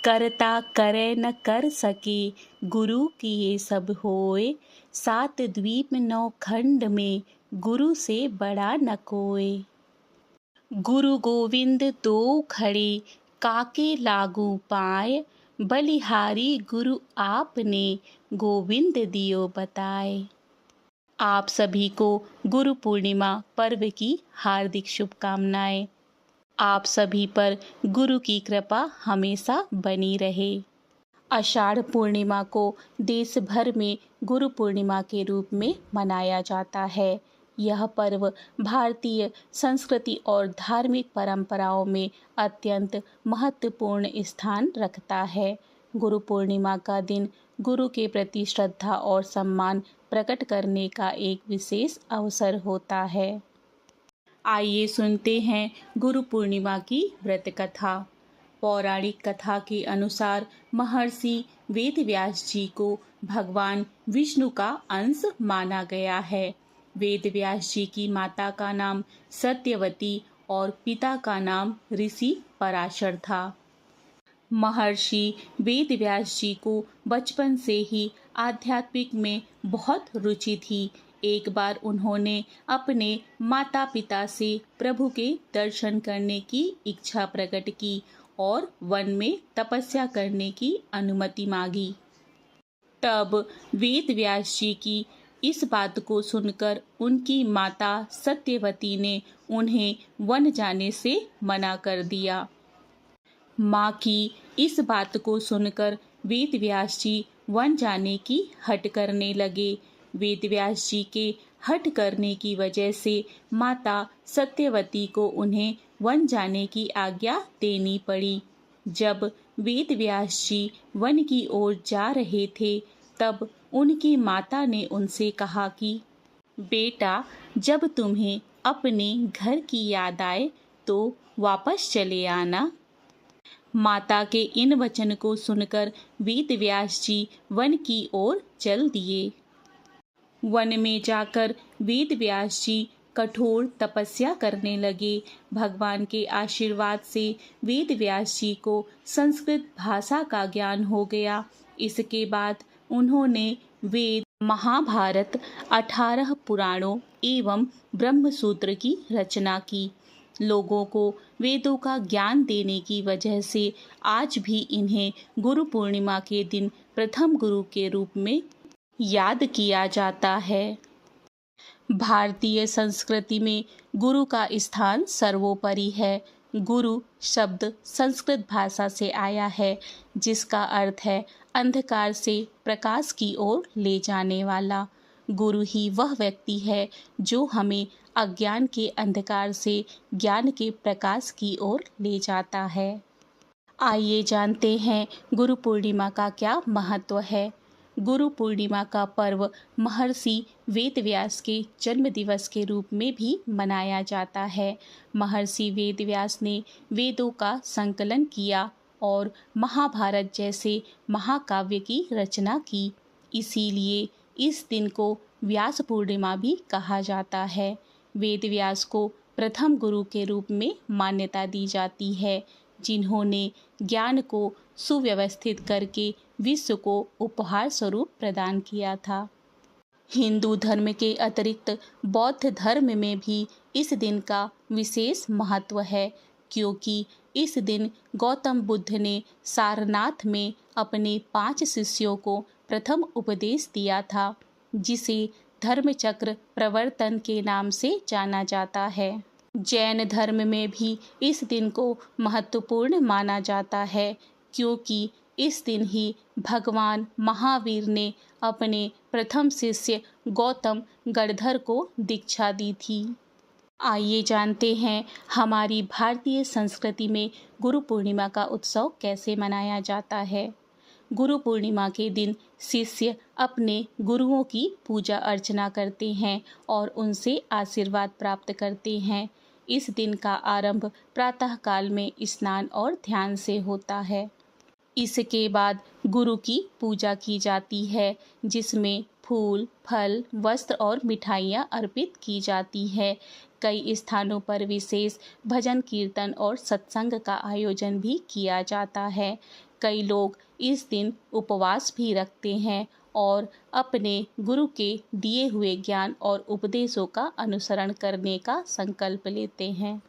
करता करे न कर सके, गुरु किए सब होए। सात द्वीप नौ खंड में, गुरु से बड़ा न कोय। गुरु गोविंद दो खड़े, काके लागू पाए। बलिहारी गुरु आपने, गोविंद दियो बताए। आप सभी को गुरु पूर्णिमा पर्व की हार्दिक शुभकामनाएं। आप सभी पर गुरु की कृपा हमेशा बनी रहे। आषाढ़ पूर्णिमा को देश भर में गुरु पूर्णिमा के रूप में मनाया जाता है। यह पर्व भारतीय संस्कृति और धार्मिक परंपराओं में अत्यंत महत्वपूर्ण स्थान रखता है। गुरु पूर्णिमा का दिन गुरु के प्रति श्रद्धा और सम्मान प्रकट करने का एक विशेष अवसर होता है। आइए सुनते हैं गुरु पूर्णिमा की व्रत कथा। पौराणिक कथा के अनुसार महर्षि वेदव्यास जी को भगवान विष्णु का अंश माना गया है। वेदव्यास जी की माता का नाम सत्यवती और पिता का नाम ऋषि पराशर था। महर्षि वेदव्यास जी को बचपन से ही आध्यात्मिक में बहुत रुचि थी। एक बार उन्होंने अपने माता पिता से प्रभु के दर्शन करने की इच्छा प्रकट की और वन में तपस्या करने की अनुमति मांगी। तब वेदव्यास जी की इस बात को सुनकर उनकी माता सत्यवती ने उन्हें वन जाने से मना कर दिया। माँ की इस बात को सुनकर वेदव्यास जी वन जाने की हट करने लगे। वेदव्यास जी के हट करने की वजह से माता सत्यवती को उन्हें वन जाने की आज्ञा देनी पड़ी। जब वेदव्यास जी वन की ओर जा रहे थे, तब उनकी माता ने उनसे कहा कि बेटा, जब तुम्हें अपने घर की याद आए तो वापस चले आना। माता के इन वचन को सुनकर वेदव्यास जी वन की ओर चल दिए। वन में जाकर वेदव्यास जी कठोर तपस्या करने लगे। भगवान के आशीर्वाद से वेदव्यास जी को संस्कृत भाषा का ज्ञान हो गया। इसके बाद उन्होंने वेद, महाभारत, 18 पुराणों एवं ब्रह्मसूत्र की रचना की। लोगों को वेदों का ज्ञान देने की वजह से आज भी इन्हें गुरु पूर्णिमा के दिन प्रथम गुरु के रूप में याद किया जाता है। भारतीय संस्कृति में गुरु का स्थान सर्वोपरि है। गुरु शब्द संस्कृत भाषा से आया है, जिसका अर्थ है अंधकार से प्रकाश की ओर ले जाने वाला। गुरु ही वह व्यक्ति है जो हमें अज्ञान के अंधकार से ज्ञान के प्रकाश की ओर ले जाता है। आइए जानते हैं गुरु पूर्णिमा का क्या महत्व है। गुरु पूर्णिमा का पर्व महर्षि वेदव्यास के जन्म दिवस के रूप में भी मनाया जाता है। महर्षि वेदव्यास ने वेदों का संकलन किया और महाभारत जैसे महाकाव्य की रचना की। इसीलिए इस दिन को व्यास पूर्णिमा भी कहा जाता है। वेदव्यास को प्रथम गुरु के रूप में मान्यता दी जाती है, जिन्होंने ज्ञान को सुव्यवस्थित करके विश्व को उपहार स्वरूप प्रदान किया था। हिंदू धर्म के अतिरिक्त बौद्ध धर्म में भी इस दिन का विशेष महत्व है, क्योंकि इस दिन गौतम बुद्ध ने सारनाथ में अपने 5 शिष्यों को प्रथम उपदेश दिया था, जिसे धर्मचक्र प्रवर्तन के नाम से जाना जाता है। जैन धर्म में भी इस दिन को महत्वपूर्ण माना जाता है, क्योंकि इस दिन ही भगवान महावीर ने अपने प्रथम शिष्य गौतम गणधर को दीक्षा दी थी। आइए जानते हैं हमारी भारतीय संस्कृति में गुरु पूर्णिमा का उत्सव कैसे मनाया जाता है। गुरु पूर्णिमा के दिन शिष्य अपने गुरुओं की पूजा अर्चना करते हैं और उनसे आशीर्वाद प्राप्त करते हैं। इस दिन का आरंभ प्रातःकाल में स्नान और ध्यान से होता है। इसके बाद गुरु की पूजा की जाती है, जिसमें फूल, फल, वस्त्र और मिठाइयाँ अर्पित की जाती है। कई स्थानों पर विशेष भजन कीर्तन और सत्संग का आयोजन भी किया जाता है। कई लोग इस दिन उपवास भी रखते हैं और अपने गुरु के दिए हुए ज्ञान और उपदेशों का अनुसरण करने का संकल्प लेते हैं।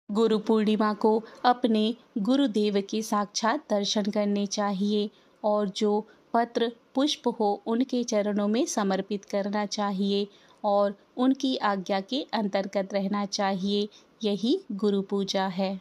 गुरु पूर्णिमा को अपने गुरुदेव के साक्षात दर्शन करने चाहिए और जो पत्र पुष्प हो उनके चरणों में समर्पित करना चाहिए और उनकी आज्ञा के अंतर्गत रहना चाहिए। यही गुरु पूजा है।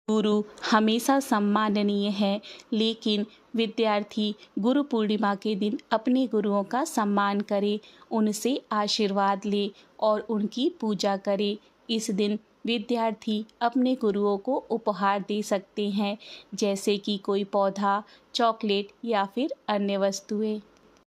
गुरु हमेशा सम्माननीय है, लेकिन विद्यार्थी गुरु पूर्णिमा के दिन अपने गुरुओं का सम्मान करे, उनसे आशीर्वाद ले और उनकी पूजा करे। इस दिन विद्यार्थी अपने गुरुओं को उपहार दे सकते हैं, जैसे कि कोई पौधा, चॉकलेट या फिर अन्य वस्तुएं,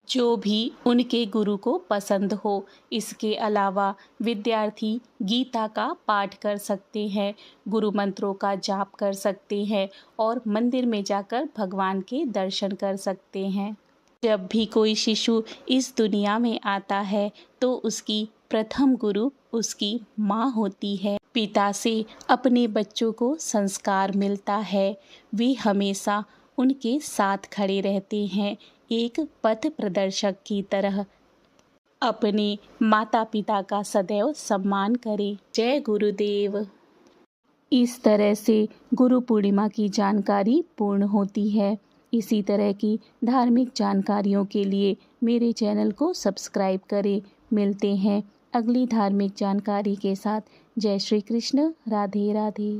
जो भी उनके गुरु को पसंद हो। इसके अलावा विद्यार्थी गीता का पाठ कर सकते हैं, गुरु मंत्रों का जाप कर सकते हैं और मंदिर में जाकर भगवान के दर्शन कर सकते हैं। जब भी कोई शिशु इस दुनिया में आता है तो उसकी प्रथम गुरु उसकी माँ होती है। पिता से अपने बच्चों को संस्कार मिलता है, वे हमेशा उनके साथ खड़े रहते हैं, एक पथ प्रदर्शक की तरह। अपने माता पिता का सदैव सम्मान करें। जय गुरुदेव। इस तरह से गुरु पूर्णिमा की जानकारी पूर्ण होती है। इसी तरह की धार्मिक जानकारियों के लिए मेरे चैनल को सब्सक्राइब करें। मिलते हैं अगली धार्मिक जानकारी के साथ। जय श्री कृष्ण। राधे राधे।